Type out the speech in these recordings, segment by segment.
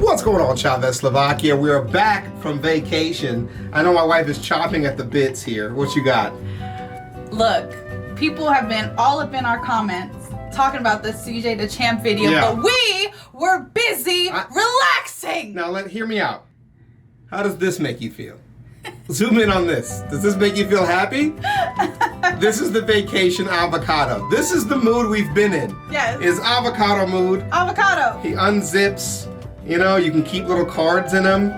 What's going on, ChavezzSlovakia? We are back from vacation. I know my wife is chopping at the bits here. What you got? Look, people have been all up in our comments talking about this CJ the Champ video, but we were busy relaxing. Now, hear me out. How does this make you feel? Zoom in on this. Does this make you feel happy? This is the vacation avocado. This is the mood we've been in. Yes. Is avocado mood. Avocado. He unzips. You know, you can keep little cards in them.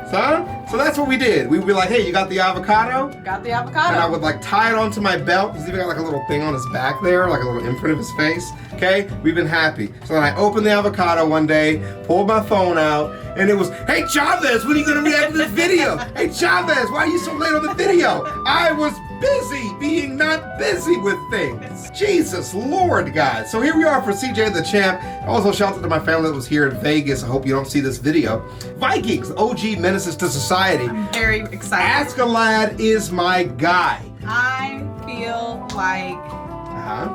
So that's what we did. We'd be like, hey, you got the avocado? Got the avocado. And I would like tie it onto my belt. He's even got like a little thing on his back there, like a little imprint of his face. Okay, we've been happy. So then I opened the avocado one day, pulled my phone out, and it was, hey Chavez, when are you gonna react to this video? Hey Chavez, why are you so late on the video? I was busy being not busy with things. Jesus Lord, guys. So here we are for CJ the Champ. Also, shout out to my family that was here in Vegas. I hope you don't see this video. Vikings, OG Menaces to Society. I'm very excited. Askeladd is my guy. I feel like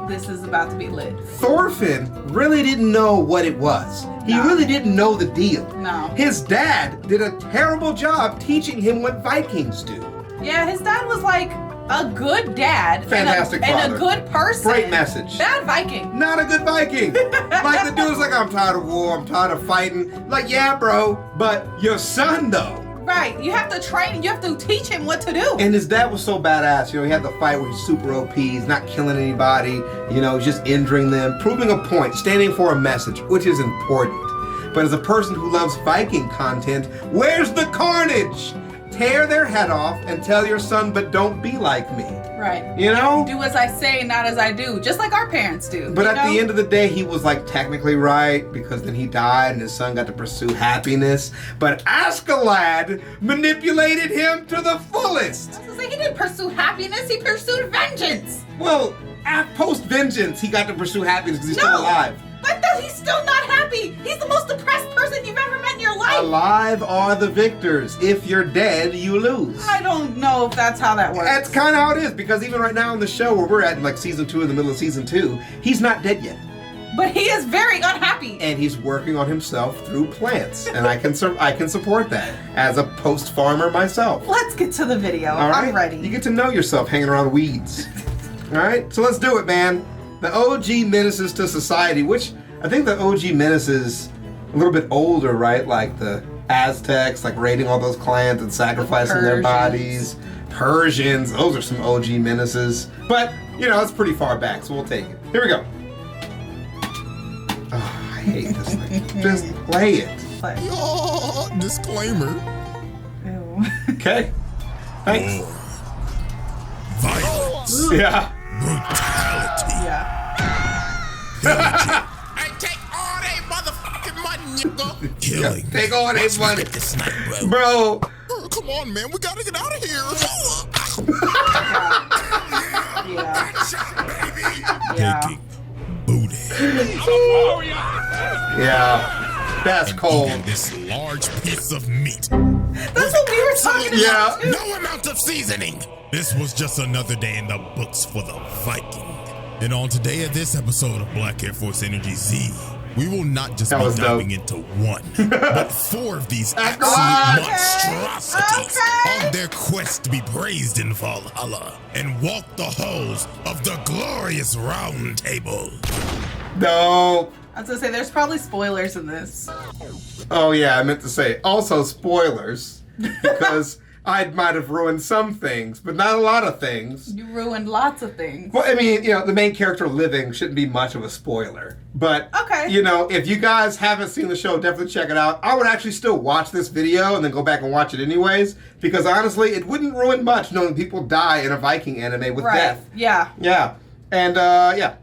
this is about to be lit. Thorfinn really didn't know what it was. He really didn't know the deal. No. His dad did a terrible job teaching him what Vikings do. Yeah, his dad was like a good dad. Fantastic father. And a good person. Great message. Bad Viking. Not a good Viking. Like the dude's like, I'm tired of war, I'm tired of fighting. Like, yeah, bro, but your son though. Right, you have to train him, you have to teach him what to do. And his dad was so badass, you know, he had the fight where he's super OP, he's not killing anybody, you know, just injuring them, proving a point, standing for a message, which is important. But as a person who loves Viking content, where's the carnage? Tear their head off and tell your son, but don't be like me. Right. You know? Do as I say, not as I do. Just like our parents do. But at the end of the day, he was like technically right because then he died and his son got to pursue happiness. But Askeladd manipulated him to the fullest. I was gonna say, he didn't pursue happiness, he pursued vengeance. Well, post-vengeance, he got to pursue happiness because he's still alive. But he's still not happy. He's the most depressed person you've ever met in your life. Alive are the victors. If you're dead, you lose. I don't know if that's how that works. That's kind of how it is, because even right now in the show where we're at in like season 2, in the middle of season 2, he's not dead yet. But he is very unhappy. And he's working on himself through plants. And I can support that as a post-farmer myself. Let's get to the video. All right? I'm ready. You get to know yourself hanging around weeds. All right? So let's do it, man. The OG Menaces to Society, which I think the OG Menaces a little bit older, right? Like the Aztecs, like raiding all those clans and sacrificing their bodies. Persians, those are some OG Menaces. But, you know, it's pretty far back, so we'll take it. Here we go. Oh, I hate this thing. Just play it. Yo, disclaimer. Ew. Okay. Thanks. Violence. Yeah. Brutality. Yeah. I take all they motherfucking money, nigga. Killing. Take all they money. Get this night, bro. Bro. Oh, come on, man. We gotta get out of here. Yeah. Taking booty. Yeah. That's cold. Eating this large piece of meat. That's what we were talking about. Yeah. Too. No amount of seasoning. This was just another day in the books for the Viking. And on today of this episode of Black Air Force Energy Z, we will not just be diving into one, but 4 of these absolute monstrosities on their quest to be praised in Valhalla and walk the halls of the glorious Round Table. No. I was gonna say, there's probably spoilers in this. Oh yeah, I meant to say also spoilers because I might have ruined some things, but not a lot of things. You ruined lots of things. Well, I mean, you know, the main character living shouldn't be much of a spoiler. But, okay, you know, if you guys haven't seen the show, definitely check it out. I would actually still watch this video and then go back and watch it anyways, because honestly, it wouldn't ruin much knowing people die in a Viking anime with death. Yeah. Yeah. And, yeah.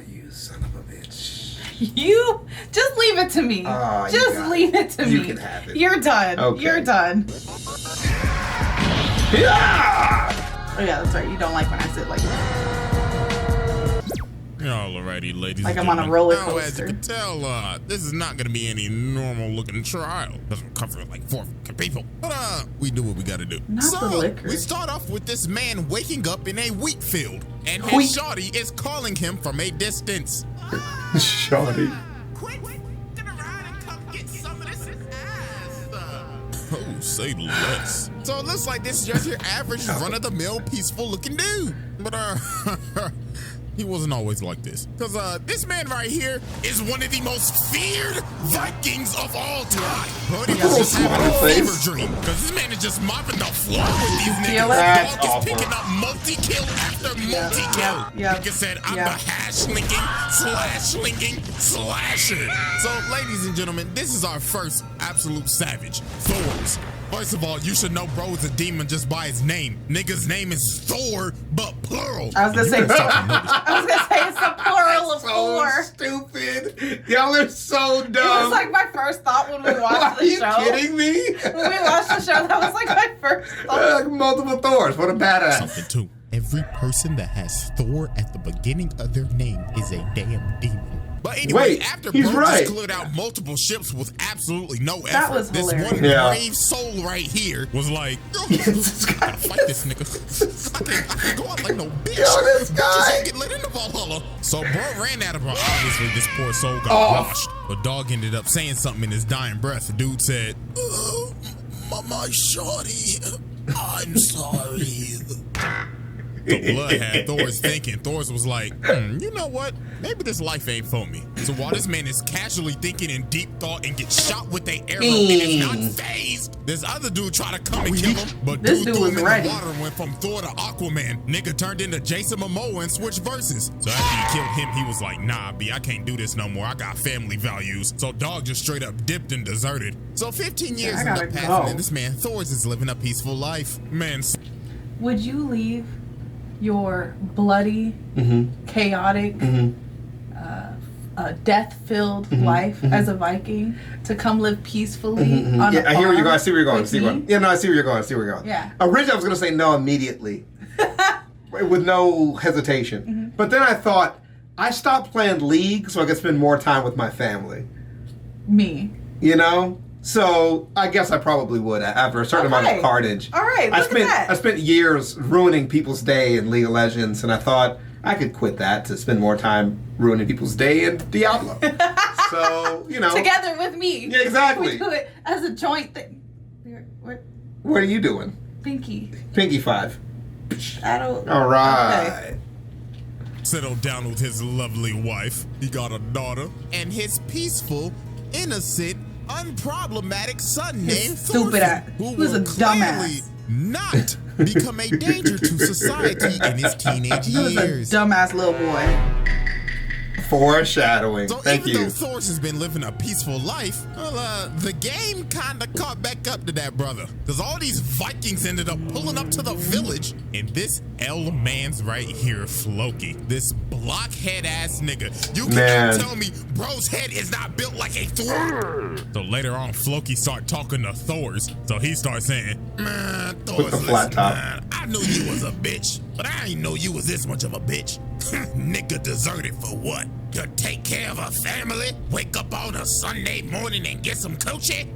You son of a bitch. You just leave it to me. Just leave it to me. You can have it. You're done. Okay. You're done. Yeah! Oh yeah, that's right. You don't like when I sit like that. Alrighty, ladies. Like and I'm on a gentlemen. roller Now, as you coaster. can tell, this is not gonna be any normal looking trial. Doesn't cover like 4 people. But we do what we gotta do. Not the liquor. We start off with this man waking up in a wheat field, and his shawty is calling him from a distance. Shawty. Quick, get around and come get kick some of this ass. Oh, say less. So it looks like this is just your average run-of-the-mill, peaceful-looking dude. But he wasn't always like this. Because this man right here is one of the most feared Vikings of all time. But he was just having a fever dream. Because this man is just mopping the floor with these niggas. Dog is picking up multi-kill after multi-kill. Like I said, I'm the hash-linking, slash-linking, slasher. So, ladies and gentlemen, this is our first absolute savage, Thor's. First of all, you should know bro is a demon just by his name. Nigga's name is Thor, but plural. I was gonna say it's the plural of Thor. Stupid. Y'all are so dumb. It was like my first thought when we watched the show. Are you kidding me? When we watched the show, that was like my first thought. Like multiple Thors. What a badass. Something too. Every person that has Thor at the beginning of their name is a damn demon. But anyway, after Bro just cleared out multiple ships with absolutely no effort, this one brave soul right here was like, yo, gotta fight this nigga. I can't go out like no bitch. Yo, this guy. Just get let into Valhalla. So bro ran at him. Obviously, this poor soul got washed. But dog ended up saying something in his dying breath. The dude said, my shorty, I'm sorry. The blood had Thor's thinking. Thor's was like, you know what? Maybe this life ain't for me. So while this man is casually thinking in deep thought and gets shot with an arrow and is not phased, this other dude tried to come and kill him, but this dude threw him in ready. the water and went from Thor to Aquaman. Nigga turned into Jason Momoa and switched verses. So after he killed him, he was like, nah, B, I can't do this no more. I got family values. So dog just straight up dipped and deserted. So 15 years end up passing and this man Thor's is living a peaceful life. Man. Would you leave your bloody, chaotic, death-filled life as a Viking to come live peacefully on a farm? I hear where you're going. I see where you're going. I see where you're going. Yeah, no, I see where you're going. I see where you're going. Yeah. Originally, I was going to say no immediately, with no hesitation. But then I thought, I stopped playing League so I could spend more time with my family. Me. You know? So I guess I probably would after a certain amount of carnage. All right, look at that. I spent years ruining people's day in League of Legends, and I thought I could quit that to spend more time ruining people's day in Diablo. So, you know. Together with me. Yeah, exactly. We do it as a joint thing. What are you doing? Pinky. Pinky 5. I don't. All right. Okay. Settled down with his lovely wife. He got a daughter. And his peaceful, innocent, unproblematic son named Thorfinn, who will clearly not become a danger to society in his teenage years. He was a dumbass little boy. Foreshadowing. So Thank you. Even though Thor has been living a peaceful life, well, the game kind of caught back up to that brother. Because all these Vikings ended up pulling up to the village, and this L man's right here, Floki, this blockhead ass nigga. You cannot tell me bro's head is not built like a Thor. So later on, Floki start talking to Thor's. So he starts saying, man, Thor's, listen, man, I knew you was a bitch, but I didn't know you was this much of a bitch. Nigga deserted for what? To take care of a family? Wake up on a Sunday morning and get some coochie?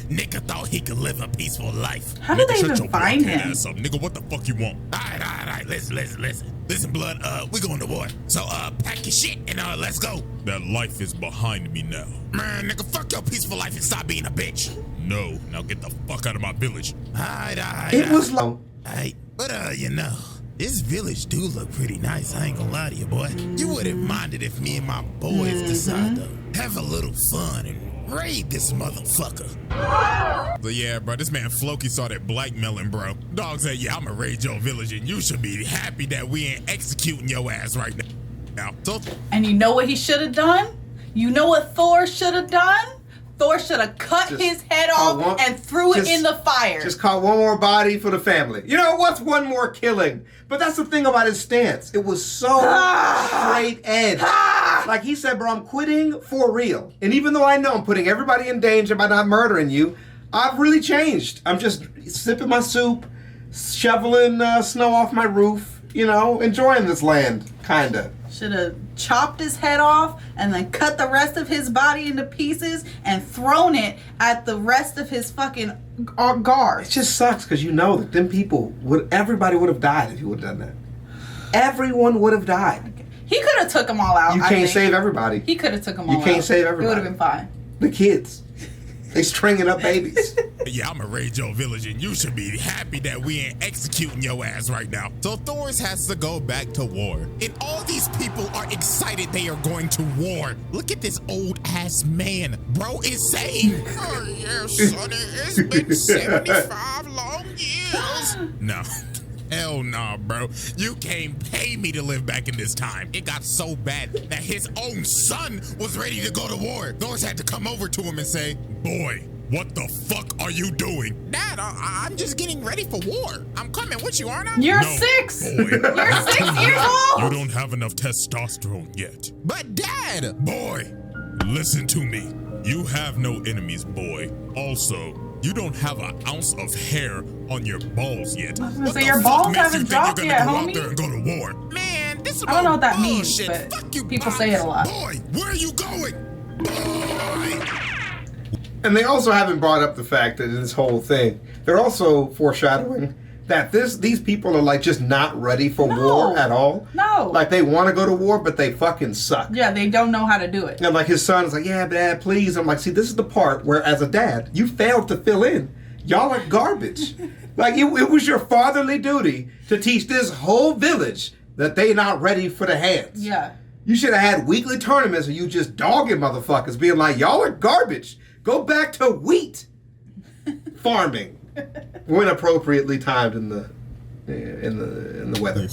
Nigga thought he could live a peaceful life. How did they even find him? Nigga, what the fuck you want? All right, listen. Listen, blood, we going to war. So, pack your shit and, let's go. That life is behind me now. Man, nigga, fuck your peaceful life and stop being a bitch. No, now get the fuck out of my village. All right. It was low. Alright, but, you know, this village do look pretty nice, I ain't gonna lie to you, boy. You wouldn't mind it if me and my boys decide to have a little fun and raid this motherfucker. But yeah, bro, this man Floki started blackmailing, bro. Dog said, yeah, I'ma raid your village and you should be happy that we ain't executing your ass right now. So, and you know what he should have done? You know what Thor should have done? Thor should have cut his head off and threw it in the fire. Just caught one more body for the family. You know, what's one more killing? But that's the thing about his stance. It was so straight edge. Like he said, bro, I'm quitting for real. And even though I know I'm putting everybody in danger by not murdering you, I've really changed. I'm just sipping my soup, shoveling snow off my roof, you know, enjoying this land, kinda. Should have chopped his head off and then cut the rest of his body into pieces and thrown it at the rest of his fucking guards. It just sucks because you know that everybody would have died if you would have done that. Everyone would have died. He could have took them all out. You can't save everybody. He could have took them all out. You can't save everybody. It would have been fine. The kids. They stringing up babies. Yeah, I'm gonna raid your village and you should be happy that we ain't executing your ass right now. So Thor has to go back to war. And all these people are excited they are going to war. Look at this old ass man. Bro is saying, oh yeah, sonny, it's been 75 long years. No. Hell nah, bro. You can't pay me to live back in this time. It got so bad that his own son was ready to go to war. Thor had to come over to him and say, boy, what the fuck are you doing? Dad, I'm just getting ready for war. I'm coming with you, aren't I? You're no, 6. Boy. You're 6 years old. You don't have enough testosterone yet. But Dad! Boy, listen to me. You have no enemies, boy. Also, you don't have an ounce of hair on your balls yet. So your balls haven't dropped yet, homie. Out there and go to war? Man, this is I don't know what that bullshit. means, but fuck you, people Bob. say it a lot. Boy, where are you going? Boy. And they also haven't brought up the fact that in this whole thing, they're also foreshadowing that these people are like just not ready for war at all. No. Like they want to go to war, but they fucking suck. Yeah, they don't know how to do it. And like his son's like, yeah, Dad, please. I'm like, see, this is the part where as a dad, you failed to fill in. Y'all are garbage. Like it was your fatherly duty to teach this whole village that they not ready for the hands. Yeah. You should have had weekly tournaments where you just dogging motherfuckers, being like, y'all are garbage. Go back to wheat farming. When appropriately timed in the weather.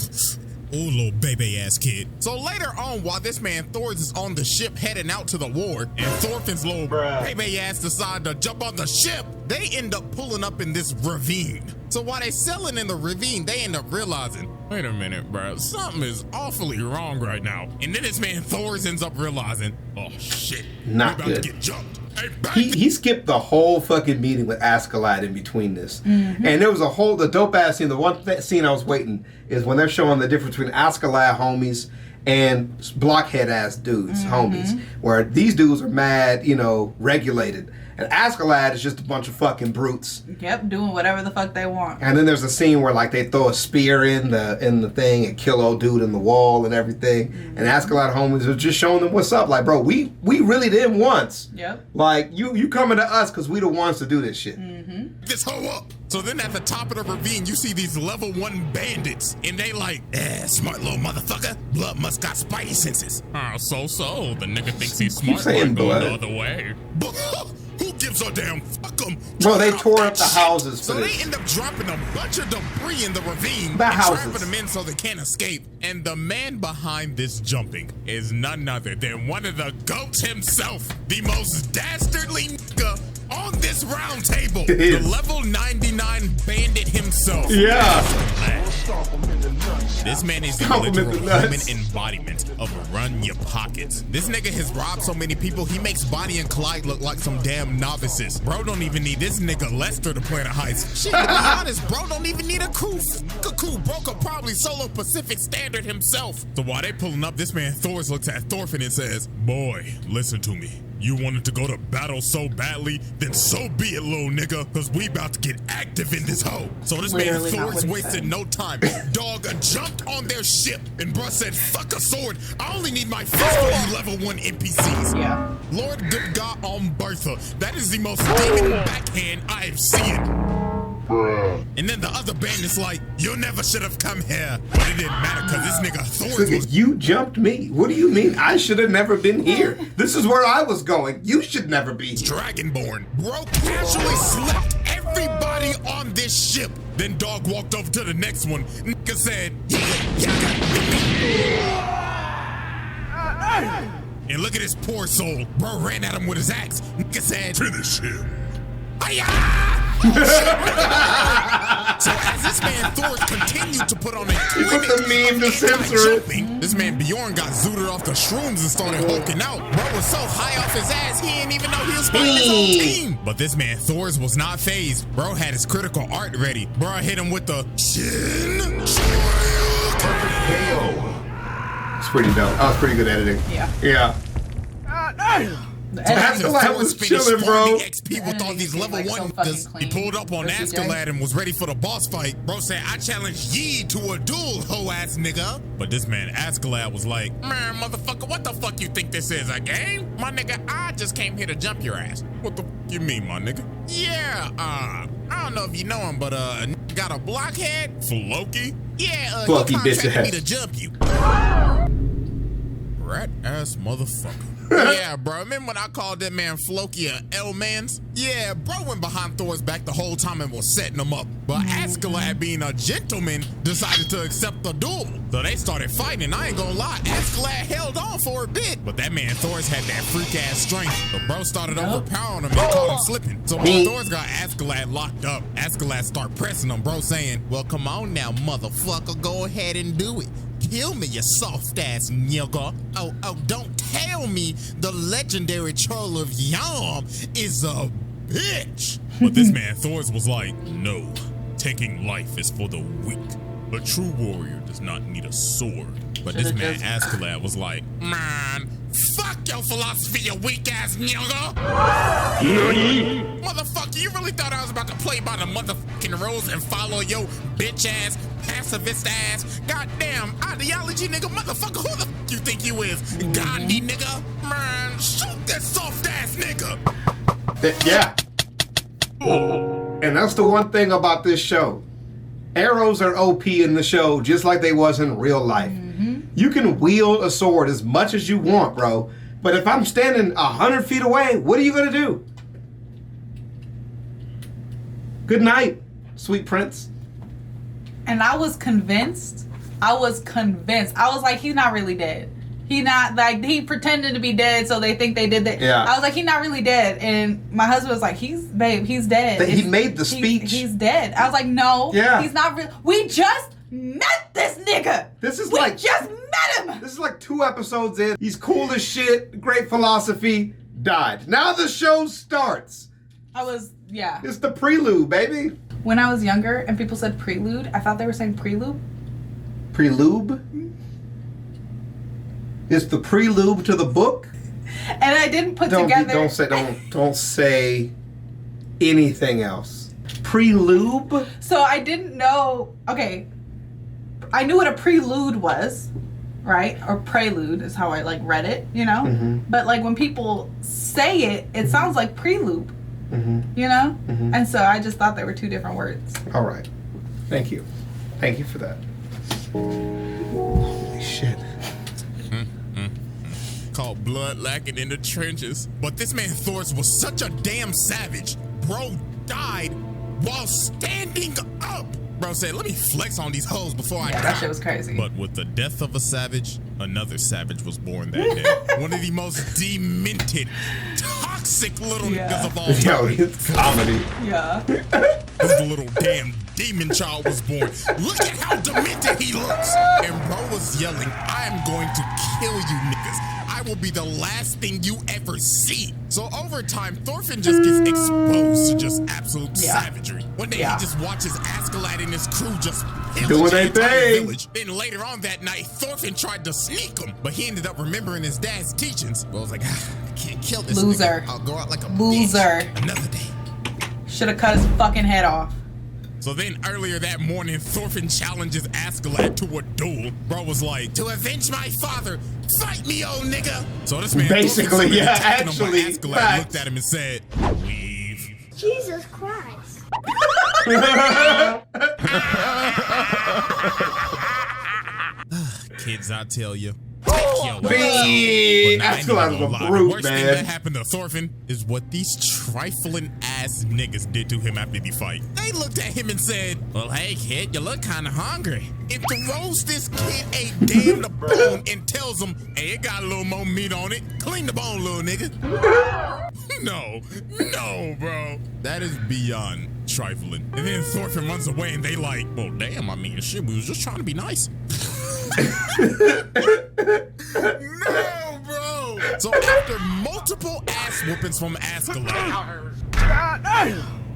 Oh, little baby ass kid. So later on, while this man Thor is on the ship heading out to the war, and Thorfinn's little baby ass decide to jump on the ship, they end up pulling up in this ravine. So while they selling in the ravine, they end up realizing, wait a minute, bro, something is awfully wrong right now. And then this man Thor ends up realizing, oh shit, not we're about good. to get jumped. He skipped the whole fucking meeting with Askeladd in between this. Mm-hmm. And there was the dope ass scene. The one scene I was waiting is when they're showing the difference between Askeladd homies and blockhead ass dudes, homies. Where these dudes are mad, regulated. And Askeladd is just a bunch of fucking brutes. Yep, doing whatever the fuck they want. And then there's a scene where like they throw a spear in the thing and kill old dude in the wall and everything. Mm-hmm. And Askeladd homies are just showing them what's up. Like, bro, we really didn't once. Yep. Like you coming to us because we the ones to do this shit. Mm-hmm. This hoe up. So then at the top of the ravine, you see these level 1 bandits. And they like, smart little motherfucker. Blood must got spidey senses. So. The nigga thinks he's smart. Saying going blood. the other way. Who gives a damn? Fuck them. Bro, they tore up the houses for so this. they end up dropping a bunch of debris in the ravine. The and houses. trapping them in so they can't escape. And the man behind this jumping is none other than one of the goats himself. The most dastardly nigga on this round table. The level 99 bandit himself. Yeah. This man is the literal human embodiment of run your pockets. This nigga has robbed so many people, he makes Bonnie and Clyde look like some damn novices. Bro don't even need this nigga Lester to plan a heist. Shit, to be honest, bro don't even need a crew. Cuckoo broke up probably solo Pacific Standard himself. So while they pulling up, this man Thor looks at Thorfinn and says, boy, listen to me. You wanted to go to battle so badly, then so be it, little nigga, because we about to get active in this hoe. So this Literally man not Thor's what he wasted said. no time. Dog jumped on their ship, and bruh said, fuck a sword. I only need my fist for you level 1 NPCs. Yeah. Lord good God on Bertha. That is the most demon backhand I have seen. And then the other bandit's like, you never should have come here. But it didn't matter because this nigga Thor was... You jumped me. What do you mean? I should have never been here. This is where I was going. You should never be here. Dragonborn. Bro casually slept everybody on this ship. Then dog walked over to the next one. Nigga said, and look at his poor soul. Bro ran at him with his axe. Nigga said, finish him. So as this man Thor continued to put on a He put the meme to censor it. this man Bjorn got zooted off the shrooms and started hulking out. Bro was so high off his ass, he didn't even know he was fighting his own team. But this man Thor's was not phased. Bro had his critical art ready. Bro hit him with the chin. Perfect KO. It's pretty dope. That was pretty good editing. Yeah. Yeah. Askeladd was chilling, bro. XP with all these level 1 he pulled up on Askeladd and was ready for the boss fight. Bro said, I challenge ye to a duel, hoe-ass nigga. But this man, Askeladd, was like, man, motherfucker, what the fuck you think this is, a game? My nigga, I just came here to jump your ass. What the you mean, my nigga? Yeah, I don't know if you know him, but got a blockhead? Floki? Yeah, Floki he bitch contracted me ass. to jump you. Rat ass motherfucker. Yeah, bro. Remember when I called that man Floki a L-mans? Yeah, bro went behind Thor's back the whole time and was setting him up. But Askeladd, being a gentleman, decided to accept the duel. So they started fighting, and I ain't gonna lie, Askeladd held on for a bit. But that man Thor's had that freak-ass strength. So bro started overpowering him and caught him slipping. So when Thor's got Askeladd locked up, Askeladd started pressing him, bro saying, well, come on now, motherfucker, go ahead and do it. Kill me, you soft-ass nigga. Oh, don't tell me the legendary troll of Yam is a bitch. But this man Thor's was like, no, taking life is for the weak. A true warrior does not need a sword. But this man Askeladd was like, man, fuck your philosophy, you weak-ass nigga. Motherfucker, you really thought I was about to play by the motherfucking rules and follow your bitch-ass, pacifist ass, goddamn ideology nigga, motherfucker, who the f you think you is? Gandhi nigga? Man, shoot that soft ass nigga. Yeah. And that's the one thing about this show. Arrows are OP in the show just like they was in real life. You can wield a sword as much as you want, bro. But if I'm standing 100 feet away, what are you gonna do? Good night, sweet prince. And I was convinced. I was like, he's not really dead. He pretended to be dead, so they think they did that. Yeah. I was like, he's not really dead. And my husband was like, he's dead. He made the speech. He's dead. I was like, no, he's not real. We just met this nigga. We just met him. This is like 2 episodes in. He's cool as shit, great philosophy, died. Now the show starts. It's the prelude, baby. When I was younger and people said prelude, I thought they were saying prelude. Prelude? It's the prelude to the book? And I didn't put together. Don't say anything else. Prelude? So I didn't know. Okay, I knew what a prelude was, right? Or prelude is how I read it, you know. Mm-hmm. But when people say it, it sounds like prelude, you know. Mm-hmm. And so I just thought they were 2 different words. All right, thank you for that. Holy shit. Called blood lacking in the trenches. But this man Thor's was such a damn savage. Bro died while standing up. Bro said, let me flex on these hoes before I die. That shit was crazy. But with the death of a savage, another savage was born that day. One of the most demented, toxic little niggas of all time. Yo, it's comedy. Yeah. This little damn demon child was born. Look at how demented he looks. And bro was yelling, I am going to kill you niggas. I will be the last thing you ever see. So over time, Thorfinn just gets exposed to just absolute savagery. One day he just watches Askeladd and his crew just doing their thing. Village. Then later on that night, Thorfinn tried to sneak him, but he ended up remembering his dad's teachings. But I was like, I can't kill this loser. nigga. I'll go out like a loser. Bitch. Another day. Should have cut his fucking head off. So then earlier that morning, Thorfinn challenges Askeladd to a duel. Bro was like, to avenge my father, fight me, old nigga. So this man basically, actually, Askeladd looked at him and said, leave. Jesus Christ. Kids, I tell you. Askeladd was a brute, worst thing that happened to Thorfinn is what these trifling ass niggas did to him after the fight. They looked at him and said, well, hey kid, you look kind of hungry. It throws this kid a damn bone and tells him, hey, it got a little more meat on it. Clean the bone, little nigga. No, bro. That is beyond trifling. And then Thorfinn runs away and they like, well, damn, I mean, shit, we was just trying to be nice. No, bro. So after multiple ass whoopings from Askeladd,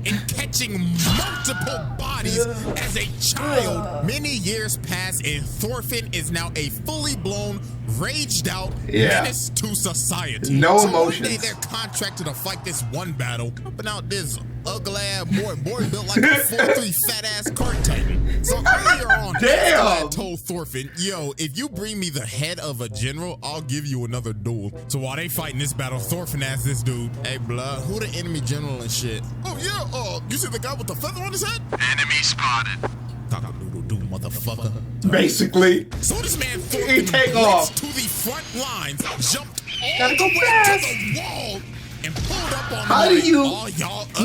and catching multiple bodies as a child. Many years pass and Thorfinn is now a fully blown, raged out menace to society. No so emotions. One day they're contracted to fight this one battle, pumping out this ugly ass boy built like a 4'3" fat ass cart titan. So earlier on, Askeladd told Thorfinn, yo, if you bring me the head of a general, I'll give you another duel. So while they fighting this battle, Thorfinn asked this dude, hey blood, who the enemy general and shit? Oh yeah, you see the guy with the feather on his head? Enemy spotted. Cock-a-doodle-doo, motherfucker. Basically. So this man Thorfinn blitzed to the front lines, jumped all the way to the wall, and pulled up on How do you?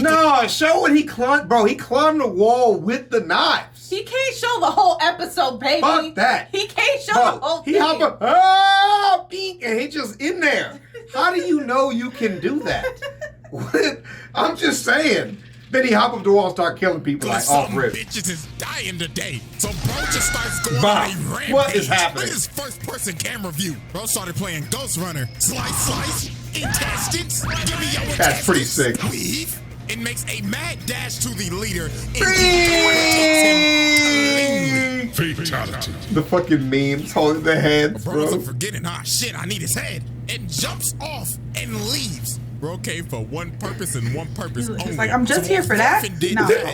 No, show what he climbed, bro. He climbed the wall with the knives. He can't show the whole episode, baby. Fuck that. He can't show the whole thing. He hop up, and he just in there. How do you know you can do that? What? I'm just saying. Then he hop up the wall and start killing people like off rip. Bitches is dying today. So bro just starts going Bah, on a rampage. what is happening? Look at his first person camera view. Bro started playing Ghost Runner. Slice, intestines. Give me your That's pretty sick. Weave. And makes a mad dash to the leader. And Fatality. The fucking memes holding the heads, bro. bro. Wasn't forgetting, shit, I need his head. And jumps off and leaves. Bro came for one purpose and one purpose only. He's like, I'm just here for that? No.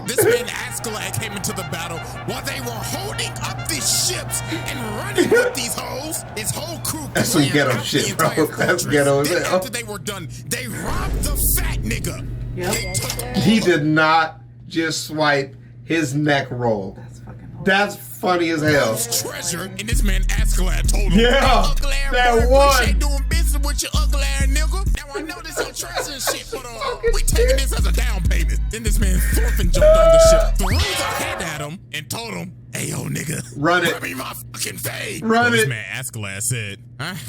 This man Askeladd came into the battle while they were holding up these ships and running with these hoes. His whole crew. That's some ghetto shit, bro. That's ghetto as hell. After they were done, they robbed the fat nigga. Yep. He did not just swipe his neck roll. That's fucking horrible. That's funny as hell. Treasure, and this man Askeladd told him, Yeah, hey, that one. Appreciate doing business with your ugly ass nigga. Now I know this your treasure and shit, but we taking this as a down payment. Then this man Thorfinn jumped on the ship, threw the head at him, and told him, hey yo nigga, run it. Run me my fucking fade. Run This it. man Askeladd said,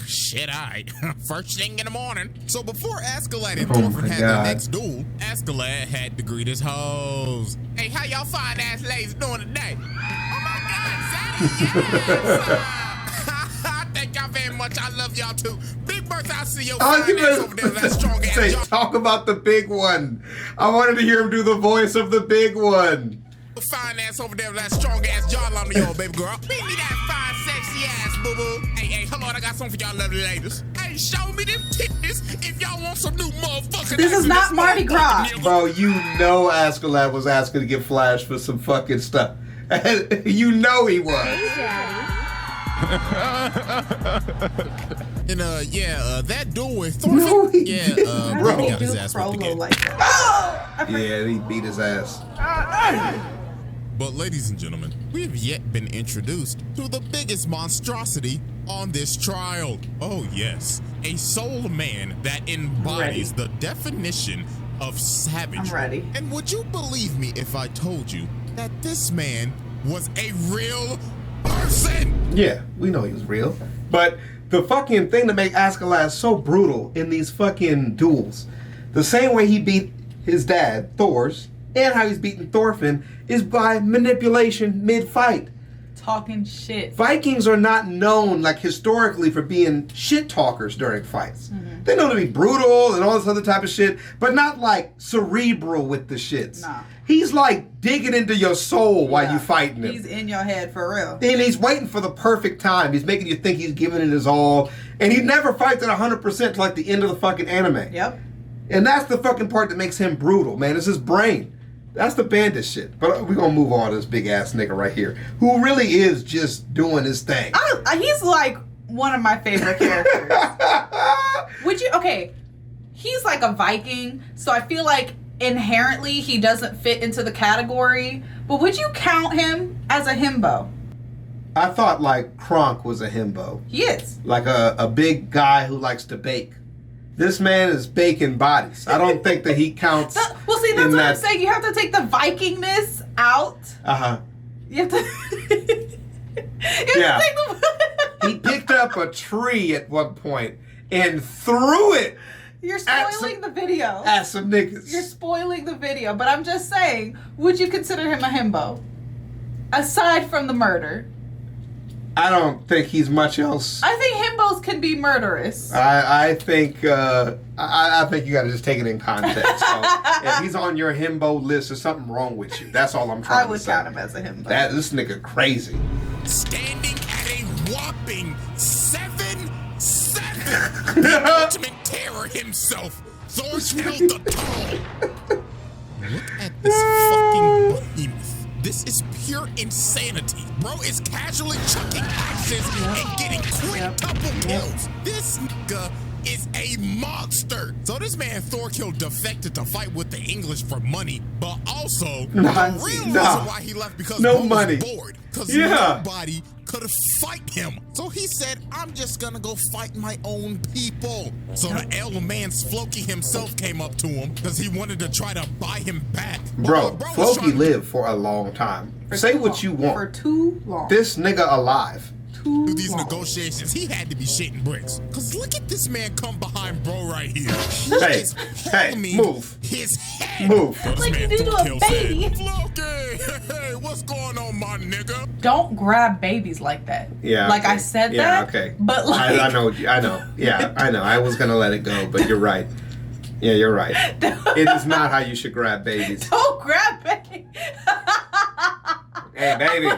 shit, alright. First thing in the morning. So before Askeladd and Thorfinn had their next duel, Askeladd had to greet his hoes. Hey, how y'all fine ass ladies doing today? Oh my God, Zaddy, thank y'all very much. I love y'all too. Big birthday, I'll see your fine ass over there. That strong ass Say, jaw. talk about the big one. I wanted to hear him do the voice of the big one. Fine ass over there with that strong ass jawline on your baby girl. Beat me that fine, sexy ass, boo boo. Hey, hold on, I got something for y'all lovely ladies. Hey, show me them titties if y'all want some new motherfucking. This is not Mardi Gras. Bro, you know Askeladd was asking to get flashed for some fucking stuff. You know he was. And that duel with Thorfinn. No, he bro, He got do his ass whipped Frollo again. like that. Yeah, he beat his ass. But ladies and gentlemen, we've yet been introduced to the biggest monstrosity on this trial. Oh yes, a soul man that embodies the definition of savagery. I'm ready. And would you believe me if I told you that this man was a real person? Yeah, we know he was real. But the fucking thing that makes Askeladd so brutal in these fucking duels, the same way he beat his dad, Thor's, and how he's beating Thorfinn, is by manipulation mid-fight. Talking shit. Vikings are not known, like, historically for being shit talkers during fights. They know to be brutal and all this other type of shit, but not, like, cerebral with the shits. Nah. He's, like, digging into your soul while you fighting him. He's in your head for real. And he's waiting for the perfect time. He's making you think he's giving it his all. And he never fights at 100% till, like, the end of the fucking anime. Yep. And that's the fucking part that makes him brutal, man. It's his brain. That's the bandit shit. But we're going to move on to this big-ass nigga right here, who really is just doing his thing. He's like one of my favorite characters. He's like a Viking, so I feel like inherently he doesn't fit into the category. But would you count him as a himbo? I thought, like, Kronk was a himbo. He is. Like a big guy who likes to bake. This man is baking bodies. I don't think that he counts. That's what I'm saying. You have to take the Vikingness out. Uh-huh. You have to. Yeah. He picked up a tree at one point and threw it. You're spoiling the video. At some niggas. You're spoiling the video. But I'm just saying, would you consider him a himbo? Aside from the murder. I don't think he's much else. I think himbos can be murderous. I think I think you got to just take it in context. So if he's on your himbo list, there's something wrong with you. That's all I'm trying to say. I would count him as a himbo. This nigga crazy. Standing at a whopping 7'7", the ultimate terror himself, Thorkell the Tall. Look at this fucking behemoth. This is pure insanity. Bro is casually chucking axes and getting quintuple kills. This nigga is a monster. So this man Thorkell defected to fight with the English for money, but also the real reason why he left because no Bro money. was bored. Because nobody could fight him. So he said, I'm just gonna go fight my own people. So the L man's Floki himself came up to him because he wanted to try to buy him back. Bro, Floki lived for a long time. Say what you want. For too long. This nigga alive. Through these negotiations, he had to be shitting bricks. Cause look at this man come behind bro right here. Hey, move. His head. Move. Like you do to a baby. Floki, hey, what's going on, my nigga? Don't grab babies like that. Yeah. Like I said that. Yeah, okay. But like I know. Yeah, I know. I was gonna let it go, but you're right. Yeah, you're right. It is not how you should grab babies. Don't grab baby. Hey, baby.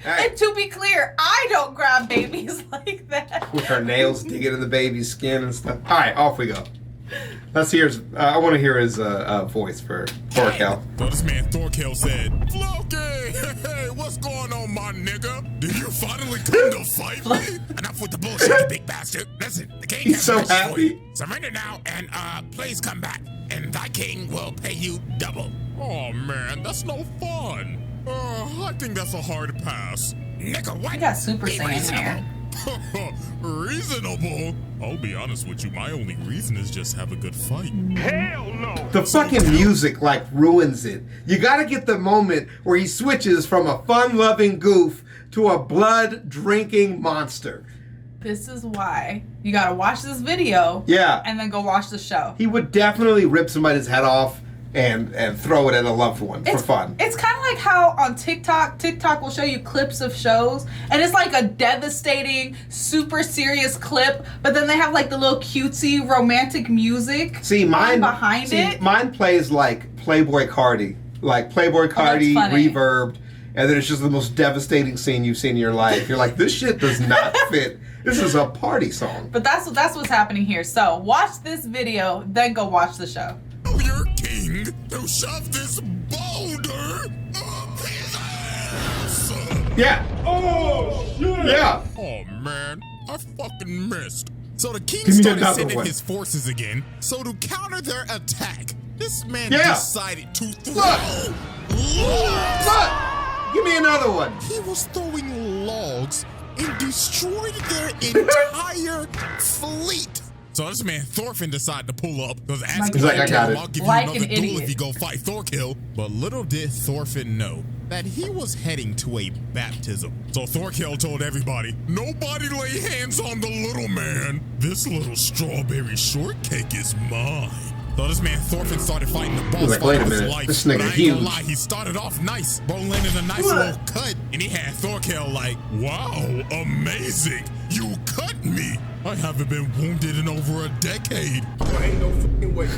And to be clear, I don't grab babies like that. With her nails digging in the baby's skin and stuff. All right, off we go. Let's hear his, I want to hear his voice for Thorkell. So this man Thorkell said, Floki, hey, what's going on, my nigga? Did you finally come to fight me? Enough with the bullshit, you big bastard. Listen, the king He's has so wishes for you. happy. Surrender now and please come back. And thy king will pay you double. Oh man, that's no fun. I think that's a hard pass. Nigga, what? You got Super Saiyan hair. Reasonable? I'll be honest with you, my only reason is just have a good fight. Hell no! The fucking music like ruins it. You gotta get the moment where he switches from a fun-loving goof to a blood-drinking monster. This is why you gotta watch this video. Yeah. And then go watch the show. He would definitely rip somebody's head off and throw it at a loved one for fun. It's kind of like how on TikTok will show you clips of shows, and it's like a devastating, super serious clip, but then they have like the little cutesy romantic music behind it. Mine plays like Playboy Cardi. Like Playboy Cardi reverbed, and then it's just the most devastating scene you've seen in your life. You're like, this shit does not fit. This is a party song. But that's what's happening here. So watch this video, then go watch the show. Your king to shove this boulder up his ass. Yeah. Oh shit. Yeah. Oh man, I fucking missed. So the king started sending his forces again. So to counter their attack, this man decided to throw Look! Give me another one. He was throwing logs and destroyed their entire fleet. So this man Thorfinn decided to pull up because Askeladd told him, I'll give you another duel if you go fight Thorkell. But little did Thorfinn know that he was heading to a baptism. So Thorkell told everybody, nobody lay hands on the little man. This little strawberry shortcake is mine. So this man Thorfinn started fighting the boss wait a of his minute, life. this nigga but I ain't huge. gonna lie, he started off nice. Bro landed a nice little cut, and he had Thorkell like, wow, amazing. You cut me. I haven't been wounded in over a decade. Ain't no fucking way.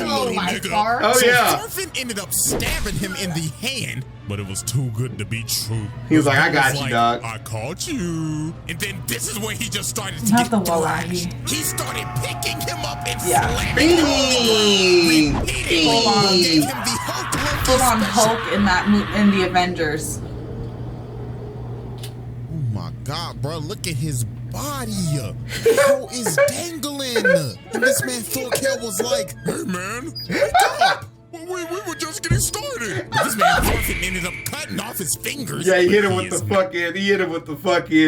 Oh, my God. Oh, so yeah. Thorfinn ended up stabbing him in the hand, but it was too good to be true. He was like, I got you, dog. I caught you. And then this is where he just started to Not get the thrashed. He started picking him up and Bing! gave him the Hulk Put on Hulk in the Avengers. Oh my God, bro! Look at his body. How is dangling? And this man Thorkell was like, "Hey man, wake up! We were just getting started." But this man Thorfinn ended up cutting off his fingers. Yeah, he hit him with the fucking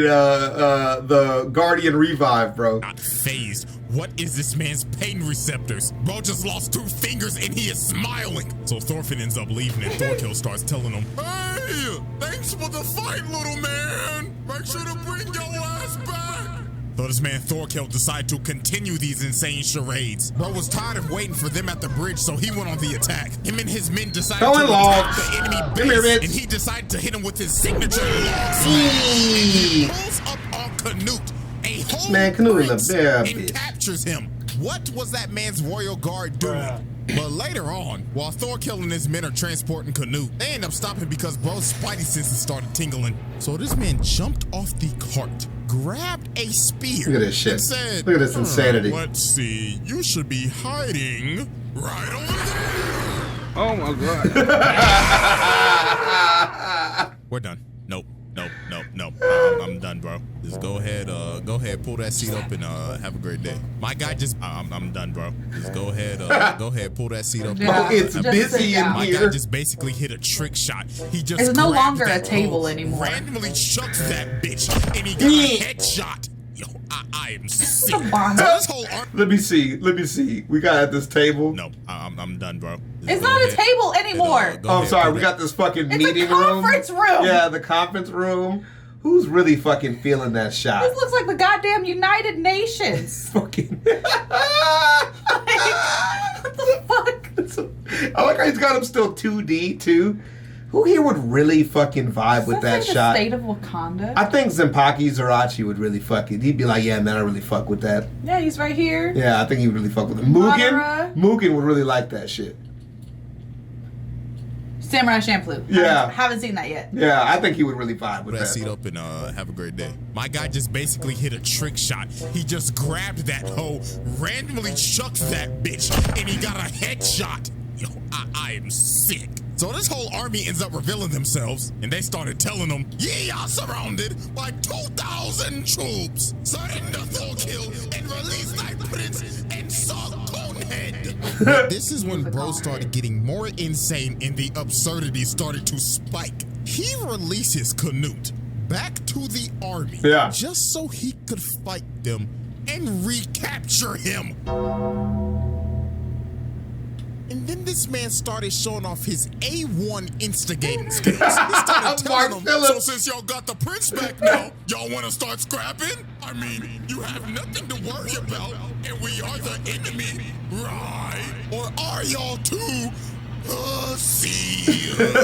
the Guardian Revive, bro. Not phased. What is this man's pain receptors? Bro just lost 2 fingers and he is smiling. So Thorfinn ends up leaving and Thorkell starts telling him, hey, thanks for the fight, little man. Make sure to bring your ass back. So this man Thorkell decided to continue these insane charades. Bro was tired of waiting for them at the bridge, so he went on the attack. Him and his men decided to attack the enemy base, and he decided to hit him with his signature log slam. He pulls up on Canute, a whole prince, and captures him. What was that man's royal guard doing? But later on, while Thorkell and his men are transporting Canute, they end up stopping because bro's spidey senses started tingling. So this man jumped off the cart, grabbed a spear, look at this shit. And said, look at this insanity. Let's see, you should be hiding right over there. Oh my God. We're done. Nope. I'm done, bro. Just go ahead, pull that seat up and have a great day. My guy just, I'm done, bro. Just go ahead, pull that seat up. Yeah, it's busy in My here. guy just basically hit a trick shot. He just It's no longer a that table pole, anymore. randomly chucks that bitch, and he got a headshot. Yo, I am sick. So this whole Let me see. We got at this table. No, I'm done, bro. Just It's not a table anymore. Oh, I'm sorry. We got this fucking meeting room. Conference room. Yeah, the conference room. Who's really fucking feeling that shot? This looks like the goddamn United Nations. Fucking. What the fuck? I like how he's got him still 2D too. Who here would really fucking vibe with that like shot? The state of Wakanda. I think Zenpaki Zarachi would really fuck it. He'd be like, yeah, man, I really fuck with that. Yeah, he's right here. Yeah, I think he would really fuck with it. Madara. Mugen would really like that shit. Samurai Champloo. Yeah. Haven't seen that yet. Yeah, I think he would really vibe with Pull that that. seat up and have a great day. My guy just basically hit a trick shot. He just grabbed that hoe, randomly chucks that bitch, and he got a headshot. Yo, I am sick. So this whole army ends up revealing themselves, and they started telling them, ye are surrounded by 2,000 troops. Surrender Thorkell and release thy prince and suck Conehead. This is when bro started getting more insane and the absurdity started to spike. He releases Canute back to the army just so he could fight them and recapture him. And then this man started showing off his A1 instigating skills. He started telling them, so since y'all got the prince back now, y'all want to start scrapping? I mean, you have nothing to worry about, and we are the enemy, right? Or are y'all too pussy? Bitches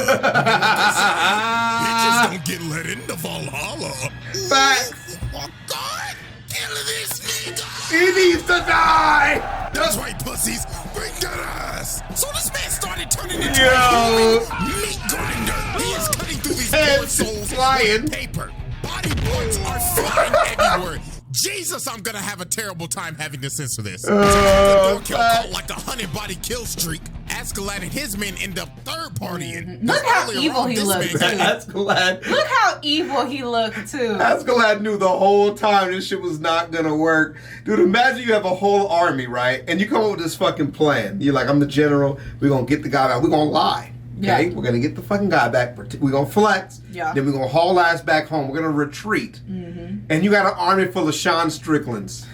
don't get let into Valhalla. Facts. Oh, God, kill this nigga. He needs to die. That's right, pussies. Bring that ass. So this man started turning into a meat grinder. He is cutting through these poor souls with paper. Body parts are flying everywhere. Jesus, I'm gonna have a terrible time having to censor this. Thorkell caught like a 100-body kill streak. Askeladd and his men end up third partying. Look how evil he looked. Askeladd. Look how evil he looked too. Askeladd knew the whole time this shit was not gonna work. Dude, imagine you have a whole army, right? And you come up with this fucking plan. You're like, I'm the general. We're gonna get the guy back. We're gonna lie. Okay? Yeah. We're gonna get the fucking guy back. We're gonna flex. Yeah. Then we're gonna haul ass back home. We're gonna retreat. And you got an army full of Sean Stricklands.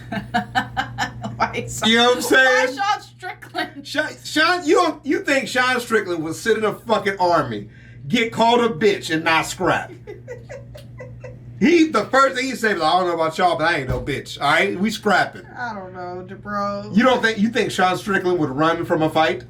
You know what I'm saying? Why Sean Strickland? Sean, you think Sean Strickland would sit in a fucking army, get called a bitch, and not scrap? The first thing he said was, I don't know about y'all, but I ain't no bitch. All right, we scrapping. I don't know, bro. You think Sean Strickland would run from a fight?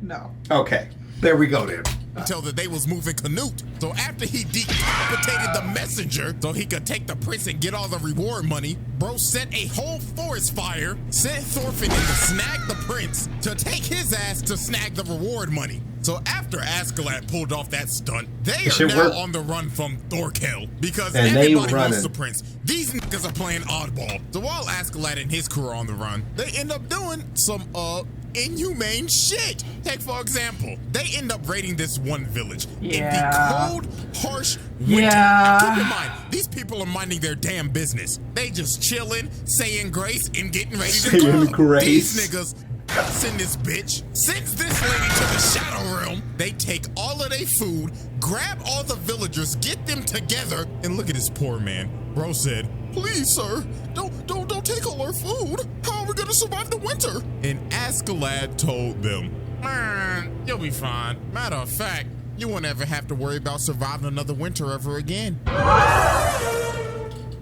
No. Okay, there we go then. Until the day was moving Canute. So after he decapitated the messenger so he could take the prince and get all the reward money, bro set a whole forest fire, sent Thorfinn in to snag the prince to take his ass to snag the reward money. So after Askeladd pulled off that stunt, they are now on the run from Thorkell because everybody wants the prince. These niggas are playing oddball. So while Askeladd and his crew are on the run, they end up doing some inhumane shit. Take for example, they end up raiding this one village in the cold, harsh winter. Now, keep in mind, these people are minding their damn business. They just chilling, saying grace, and getting ready to go. These niggas send this bitch, sends this lady to the shadow realm. They take all of their food, grab all the villagers, get them together, and look at this poor man. Bro said, please, sir, don't take all our food. How are we gonna survive the winter? And Askeladd told them, man, you'll be fine. Matter of fact, you won't ever have to worry about surviving another winter ever again.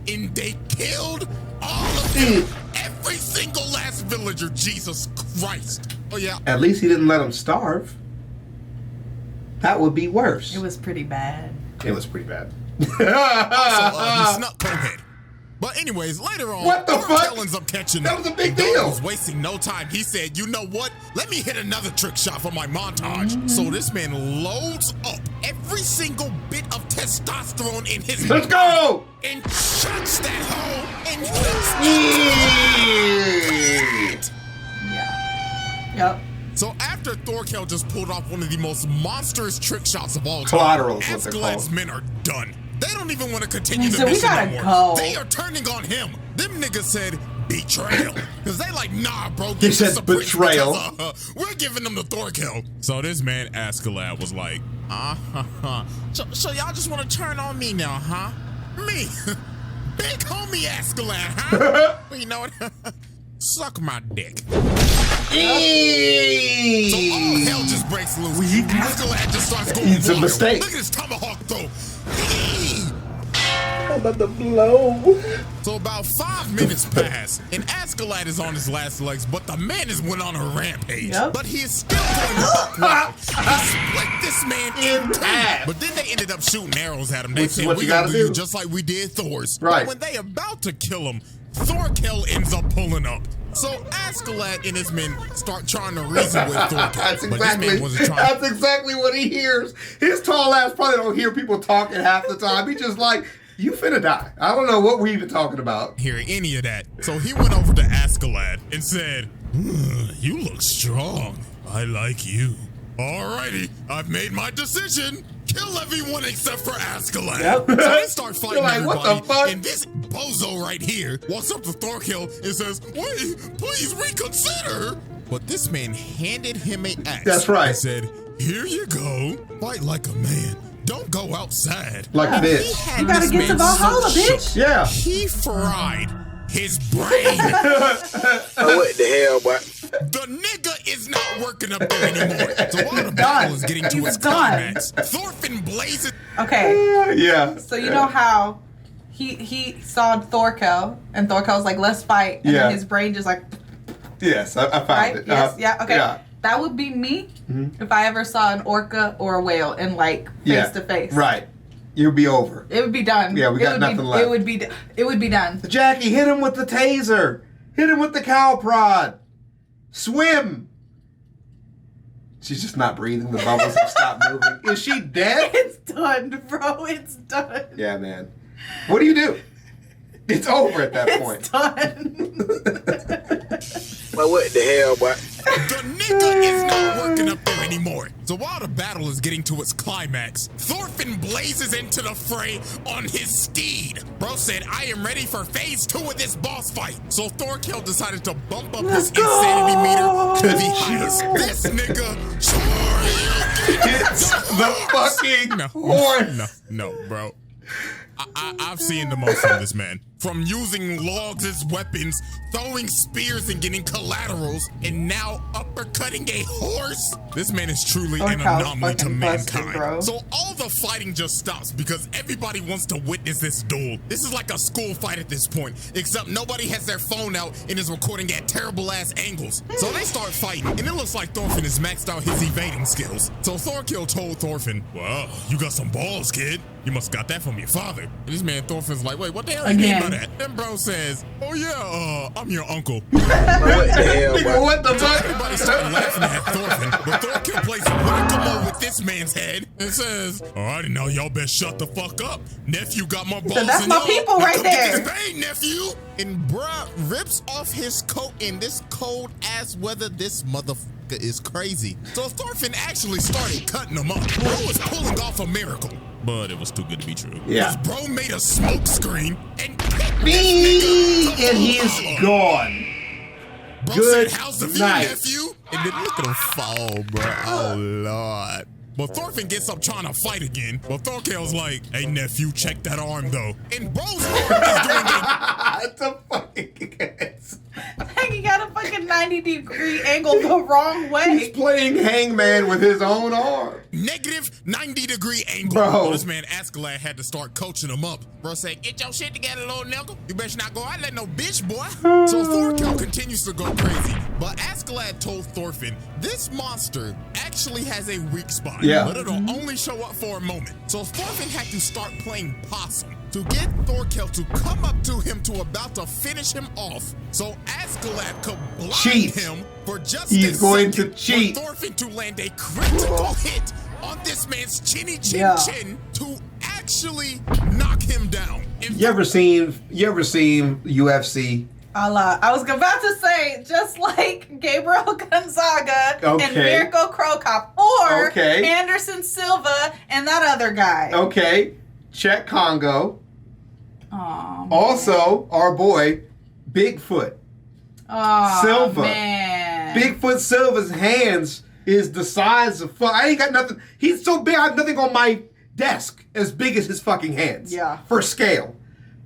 And they killed All of them. Every single last villager. Jesus Christ. Oh, yeah. At least he didn't let him starve. That would be worse. It was pretty bad. It was pretty bad. Also, he snuck Conehead. But anyways, later on, what the fuck? ends up catching that up. was a big Thor deal. was wasting no time. He said, you know what? Let me hit another trick shot for my montage. So this man loads up every single bit of testosterone in his Let's go! And shuts that hole and hits Yeah. Yep. So after Thorkell just pulled off one of the most monstrous trick shots of all time, Collateral is what they're Askeladd's called. men are done. They don't even want to continue So the we mission gotta no more. go. They are turning on him. Them niggas said betrayal. Because they like, nah, bro. He said betrayal. Because, we're giving them the Thorkell. So this man, Askeladd, was like, So y'all just want to turn on me now, huh? Me. Big homie Askeladd, huh? Well, you know what? Suck my dick. So all hell just breaks loose. Askeladd just starts going It's a wild. mistake. Look at his tomahawk throw. I'm about to blow. So about 5 minutes pass, and Askeladd is on his last legs, but the man has went on a rampage. Yep. But he is still going up. He split this man in half. But then they ended up shooting arrows at him. They Which is said, what we you gotta gotta do do. just like we did Thor's. Right. But when they about to kill him, Thorkell ends up pulling up. So Askeladd and his men start trying to reason with Thorkell. That's But this man wasn't trying. That's exactly what he hears. His tall ass probably don't hear people talking half the time. He just like, you finna die. I don't know what we even talking about. Hear any of that. So he went over to Askeladd and said, you look strong. I like you. Alrighty, I've made my decision. Kill everyone except for Askeladd. Yep. So they start fighting You're like, everybody. what the fuck? And this bozo right here walks up to Thorkell and says, wait, please reconsider. But this man handed him an axe. That's right. And said, here you go. Fight like a man. Don't go outside. Like this. You gotta get to Valhalla, bitch. Yeah. He fried his brain. What the hell, boy? The nigga is not working up there anymore. So while the battle is getting to He's its done. climax, Thorfinn blazes. Okay. Yeah. So you know how he saw Thorkell and Thorkell's like, let's fight, and Yeah. then his brain just like, Yes, I found right? it. Yes, yeah, okay. Yeah. That would be me if I ever saw an orca or a whale in like face to face. Right. You'd be over. It would be done. Yeah, we got It would nothing be, left. It would be done. Jackie, hit him with the taser. Hit him with the cow prod. Swim. She's just not breathing. The bubbles have stopped moving. Is she dead? It's done, bro. It's done. Yeah, man. What do? It's over at that point. It's done. But what the hell, boy? The nigga is not working up there anymore. So while the battle is getting to its climax, Thorfinn blazes into the fray on his steed. Bro said, I am ready for phase 2 of this boss fight. So Thorkell decided to bump up his insanity meter to the highest. This nigga, It's the fucking horse. No, bro. I've seen the most from this man. From using logs as weapons, throwing spears and getting collaterals, and now uppercutting a horse. This man is truly an Thorkell's anomaly to fucking busted, mankind. bro. So all the fighting just stops because everybody wants to witness this duel. This is like a school fight at this point, except nobody has their phone out and is recording at terrible ass angles. So they start fighting, and it looks like Thorfinn has maxed out his evading skills. So Thorkell told Thorfinn, wow, you got some balls, kid. You must got that from your father. And this man Thorfinn's like, wait, what the hell you mean by that? Then bro says, oh yeah, I'm your uncle. What the hell, Nigga, boy? what the Everybody fuck? started laughing at Thorfinn, but Thorkell plays whack-a-mole with this man's head and says, alrighty now, y'all better shut the fuck up. Nephew got more balls that's than my y'all. people Now right come get there. this vein, nephew. And bruh rips off his coat in this cold ass weather. This motherfucker is crazy. So Thorfinn actually started cutting him up. Bro was pulling off a miracle, but it was too good to be true. Yeah. His bro made a smoke screen and kicked Bing! this nigga And to he's Valhalla. gone. Bro Good said, how's the view, night. nephew? And then look at him fall, bro. Oh, Lord. but Thorfinn gets up trying to fight again. But Thorkell's like, hey, nephew, check that arm, though. And bro's arm is doing It's a fucking guess. Like he got a fucking 90-degree angle the wrong way. He's playing hangman with his own arm. negative 90-degree angle. Bro. Well, this man Askeladd had to start coaching him up. Bro said, get your shit together, little nigga. You better not go out like no bitch, boy. So Thorkell continues to go crazy. But Askeladd told Thorfinn, this monster actually has a weak spot. Yeah. But it'll only show up for a moment. So Thorfinn had to start playing possum to get Thorkell to come up to him to about to finish him off. So Askeladd could blind him for just He's going to cheat. for Thorfinn to land a critical hit on this man's chinny chin to actually knock him down. You ever seen UFC? Allah. I was about to say, just like Gabriel Gonzaga and Mirko Krokop, or Anderson Silva and that other guy. Okay. Czech Congo. Oh, also, our boy, Bigfoot. Oh, Silva. Man. Bigfoot Silva's hands is the size of I ain't got nothing. He's so big, I have nothing on my desk as big as his fucking hands. Yeah. For scale.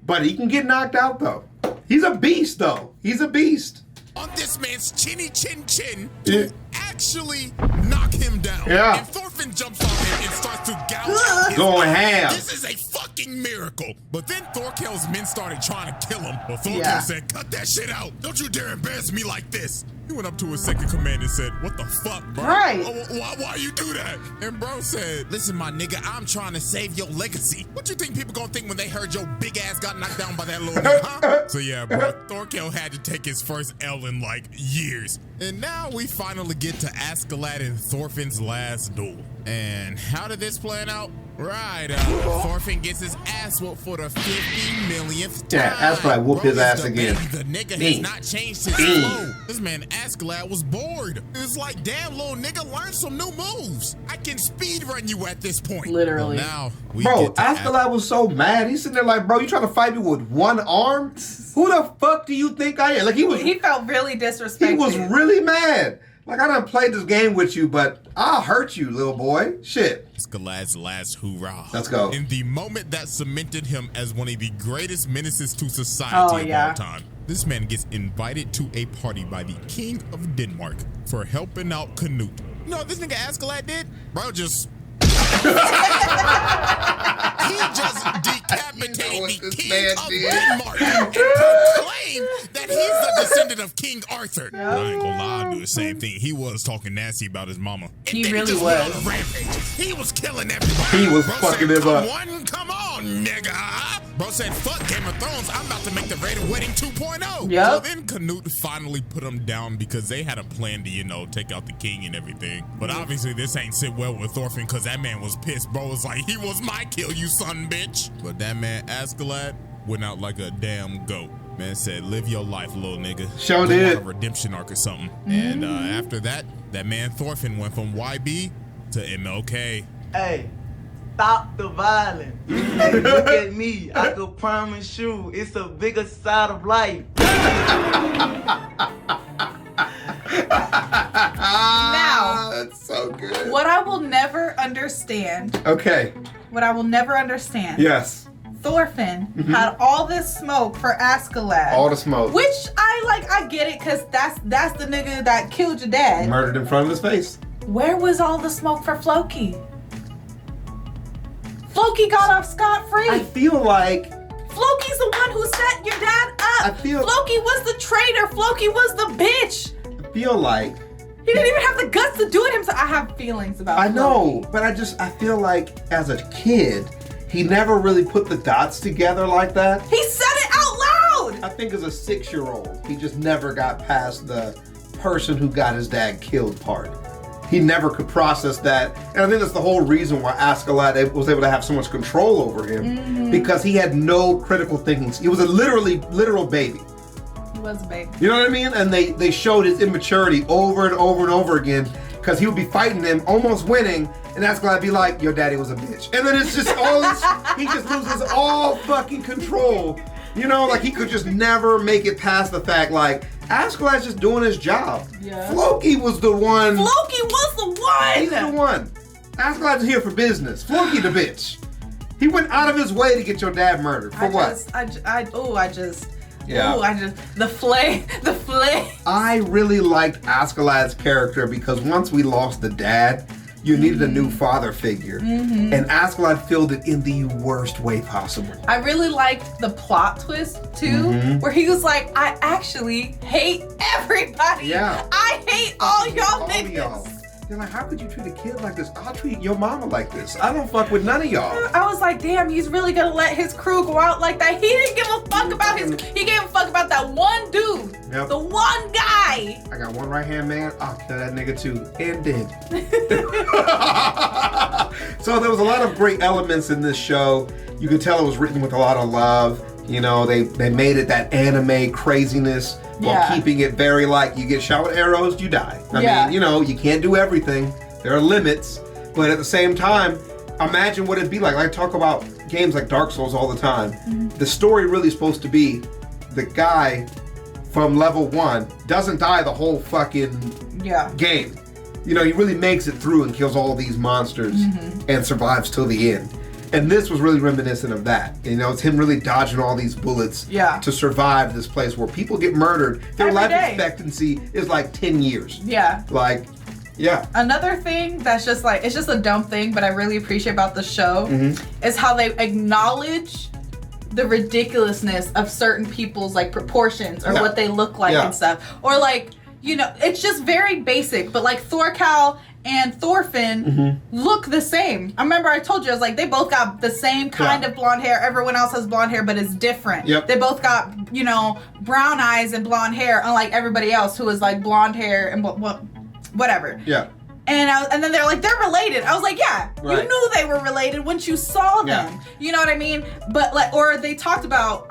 But he can get knocked out, though. He's a beast, though. He's a beast. On this man's chinny chin to actually knock him down. Yeah. And Thorfinn jumps on him and starts to gouge his Going eye. ham. This is a fucking miracle. But then Thorkell's men started trying to kill him. But Thorkell said, cut that shit out. Don't you dare embarrass me like this. He went up to his second command and said, what the fuck, bro? Right. Why you do that? And bro said, listen, my nigga, I'm trying to save your legacy. What you think people gonna think when they heard your big ass got knocked down by that little nigga, huh? So yeah, bro, Thorkell had to take his first L in like years. And now we finally get to Askeladd and Thorfinn's last duel. And how did this plan out? Right, Thorfinn gets his ass whooped for the 50 millionth time. Yeah, Askeladd whooped his ass again. The nigga has not changed his flow. This man Askeladd was bored. It was like, damn, little nigga, learn some new moves. I can speed run you at this point. Literally. Well, now we Bro, get to Askeladd was so mad. He's sitting there like, bro, you trying to fight me with one arm? Who the fuck do you think I am? Like He felt really disrespected. He was really mad. Like, I done played this game with you, but I'll hurt you, little boy. Shit. Askeladd's last hoorah. Let's go. In the moment that cemented him as one of the greatest menaces to society of all time. This man gets invited to a party by the King of Denmark for helping out Canute. You know what this nigga Askeladd did? Bro, just... he just decapitated the King of Denmark and proclaimed that he's the descendant of King Arthur. But I ain't gonna lie, I'll do the same thing. He was talking nasty about his mama. He really was. On a rampage. He was killing everybody. He was fucking him up. Come on, nigga. Bro said, fuck Game of Thrones. I'm about to make the Rated Wedding 2.0. Yep. So then Canute finally put him down because they had a plan to, you know, take out the king and everything. But obviously this ain't sit well with Thorfinn because that man was pissed. Bro was like, he was my kill, you son bitch. But that man Askeladd went out like a damn goat. Man said, live your life, little nigga. Sure Go did. on a redemption arc or something. And after that, that man Thorfinn went from YB to MLK. Hey, stop the violence. Hey, look at me. I could promise you it's a bigger side of life. Now, that's so good. What I will never understand. Okay. What I will never understand. Yes. Thorfinn had all this smoke for Askeladd. All the smoke. Which I get it, because that's the nigga that killed your dad. Murdered in front of his face. Where was all the smoke for Floki? Floki got off scot-free. I feel like Floki's the one who set your dad up. Floki was the traitor. Floki was the bitch. I feel like he didn't even have the guts to do it himself. I have feelings about Floki. I know, but I feel like as a kid, he never really put the dots together like that. He said it out loud. I think as a 6-year-old, he just never got past the person who got his dad killed part. He never could process that. And I think that's the whole reason why Askeladd was able to have so much control over him. Because he had no critical thinking. He was a literal baby. He was a baby. You know what I mean? And they showed his immaturity over and over and over again. Because he would be fighting them, almost winning, and Askeladd be like, your daddy was a bitch. And then it's just all this, he just loses all fucking control. You know, like he could just never make it past the fact, like, Askeladd's just doing his job. Yeah. Floki was the one. Floki was the one. He's the one. Askeladd's here for business. Floki the bitch. He went out of his way to get your dad murdered. For what? The flay. I really liked Askeladd's character because once we lost the dad, you needed a new father figure. And Askeladd filled it in the worst way possible. I really liked the plot twist too, where he was like, I actually hate everybody. Yeah. I hate all y'all niggas. They're like, how could you treat a kid like this? I'll treat your mama like this. I don't fuck with none of y'all. I was like, damn, he's really gonna let his crew go out like that. He didn't give a fuck about he gave a fuck about that one dude. Yep. The one guy. I got one right hand man, I'll kill that nigga too. And dead. So there was a lot of great elements in this show. You could tell it was written with a lot of love. You know, they made it that anime craziness while keeping it very like, you get shot with arrows, you die. I mean, you know, you can't do everything. There are limits. But at the same time, imagine what it'd be like. I talk about games like Dark Souls all the time. The story really is supposed to be the guy from level 1 doesn't die the whole fucking game. You know, he really makes it through and kills all these monsters and survives till the end. And this was really reminiscent of that. You know, it's him really dodging all these bullets to survive this place where people get murdered. Their life expectancy is like 10 years. Yeah. Like, yeah. Another thing that's just like, it's just a dumb thing, but I really appreciate about the show is how they acknowledge the ridiculousness of certain people's like proportions or what they look like and stuff. Or like, you know, it's just very basic, but like Thorkell and Thorfinn look the same. I remember I told you, I was like, they both got the same kind of blonde hair. Everyone else has blonde hair, but it's different. Yep. They both got, you know, brown eyes and blonde hair, unlike everybody else who is like blonde hair and whatever. Yeah. And then they're like, they're related. I was like, yeah, you knew they were related once you saw them. Yeah. You know what I mean? But like, or they talked about,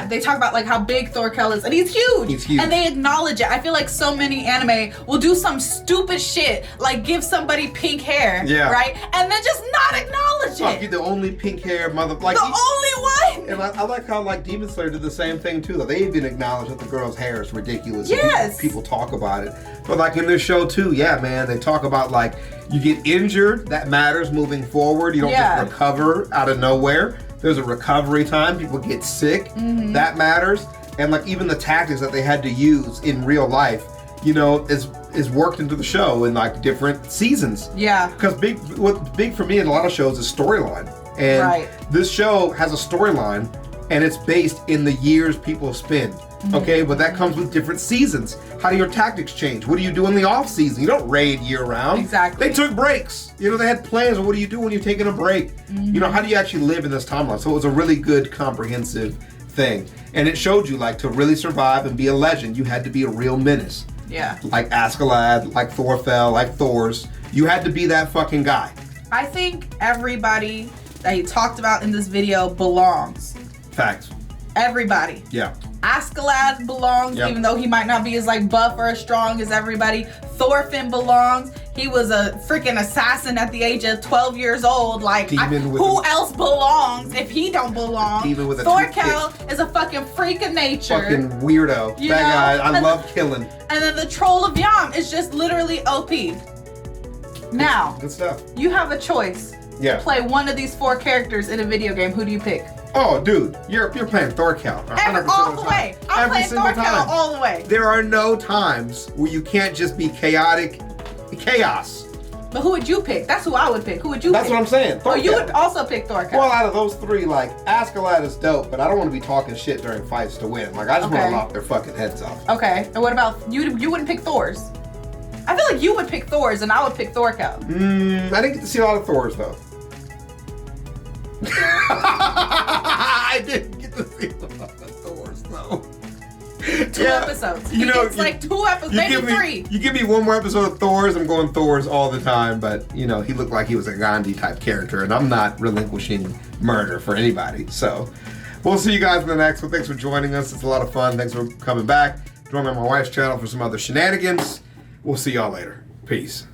they talk about like how big Thorkell is, and he's huge. He's huge. And they acknowledge it. I feel like so many anime will do some stupid shit, like give somebody pink hair, right? And then just not acknowledge it. You're the only pink hair mother, like the only one. And I like how like Demon Slayer did the same thing too. Though they even acknowledge that the girl's hair is ridiculous. Yes. People talk about it, but like in this show too, yeah, man, they talk about like you get injured, that matters moving forward. You don't just recover out of nowhere. There's a recovery time. People get sick. That matters. And like even the tactics that they had to use in real life, you know, is worked into the show in like different seasons. Yeah. Because what's big for me in a lot of shows is storyline. And this show has a storyline, and it's based in the years people spend. Okay, but that comes with different seasons. How do your tactics change? What do you do in the off season? You don't raid year round. Exactly. They took breaks. You know, they had plans of what do you do when you're taking a break? You know, how do you actually live in this timeline? So it was a really good, comprehensive thing. And it showed you, like, to really survive and be a legend, you had to be a real menace. Yeah. Like Askeladd, like Thorfell, like Thors. You had to be that fucking guy. I think everybody that he talked about in this video belongs. Facts. Everybody. Yeah. Askeladd belongs, even though he might not be as like buff or as strong as everybody. Thorfinn belongs. He was a freaking assassin at the age of 12 years old. Like, who else belongs if he don't belong? Even with a Thorkell is a fucking freak of nature. Fucking weirdo. That guy, I love killing. And then the troll of Yam is just literally OP. Now, good stuff. You have a choice. Yeah. Play one of these 4 characters in a video game. Who do you pick? Oh, dude, you're playing Thorkell. All the way. I'm playing Thorkell all the way. There are no times where you can't just be chaotic chaos. But who would you pick? That's who I would pick. Who would you pick? That's what I'm saying. Thorkell. Oh, you would also pick Thorkell. Well, out of those 3, like, Askeladd is dope, but I don't want to be talking shit during fights to win. Like, I just want to lop their fucking heads off. Okay. And what about, you wouldn't pick Thor's? I feel like you would pick Thor's and I would pick Thorkell. I didn't get to see a lot of Thor's, though. I didn't get to see a lot of Thor's, though. 2 episodes. He gets like 2 episodes, maybe 3. You give me one more episode of Thor's, I'm going Thor's all the time, but, you know, he looked like he was a Gandhi type character, and I'm not relinquishing murder for anybody. So, we'll see you guys in the next one. Thanks for joining us. It's a lot of fun. Thanks for coming back. Join me on my wife's channel for some other shenanigans. We'll see y'all later. Peace.